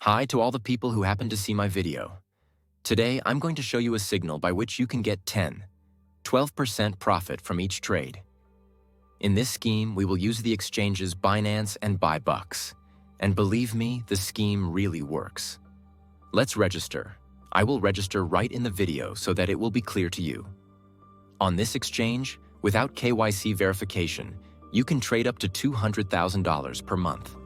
Hi to all the people who happen to see my video. Today, I'm going to show you a signal by which you can get 12% profit from each trade. In this scheme, we will use the exchanges Binance and Bucks. And believe me, the scheme really works. Let's register. I will register right in the video so that it will be clear to you. On this exchange, without KYC verification, you can trade up to $200,000 per month.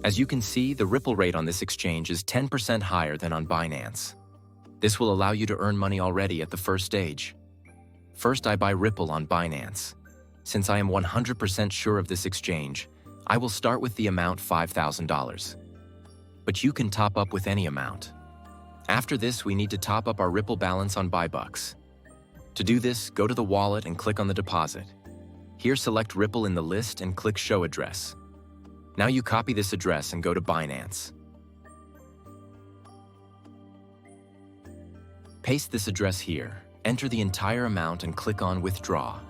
As you can see, the Ripple rate on this exchange is 10% higher than on Binance. This will allow you to earn money already at the first stage. First, I buy Ripple on Binance. Since I am 100% sure of this exchange, I will start with the amount $5,000. But you can top up with any amount. After this, we need to top up our Ripple balance on Bucks. To do this, go to the wallet and click on the deposit. Here, select Ripple in the list and click Show Address. Now you copy this address and go to Binance. Paste this address here, enter the entire amount and click on Withdraw.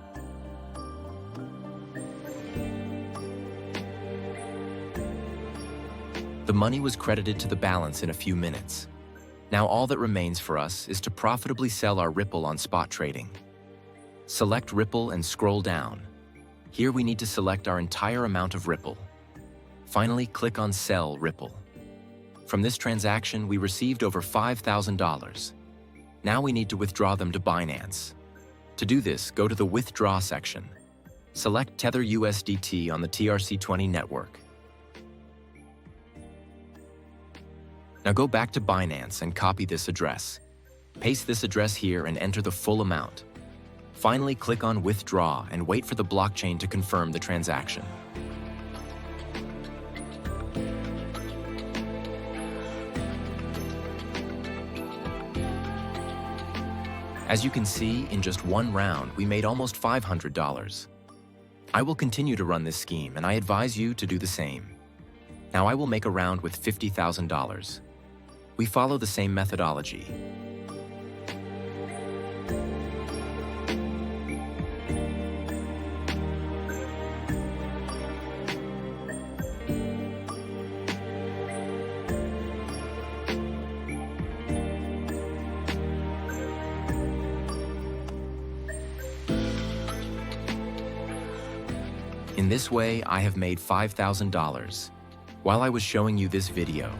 The money was credited to the balance in a few minutes. Now all that remains for us is to profitably sell our Ripple on spot trading. Select Ripple and scroll down. Here we need to select our entire amount of Ripple. Finally, click on Sell Ripple. From this transaction, we received over $5,000. Now we need to withdraw them to Binance. To do this, go to the Withdraw section. Select Tether USDT on the TRC20 network. Now go back to Binance and copy this address. Paste this address here and enter the full amount. Finally, click on Withdraw and wait for the blockchain to confirm the transaction. As you can see, in just one round, we made almost $500. I will continue to run this scheme, and I advise you to do the same. Now I will make a round with $50,000. We follow the same methodology. In this way, I have made $5,000. While I was showing you this video,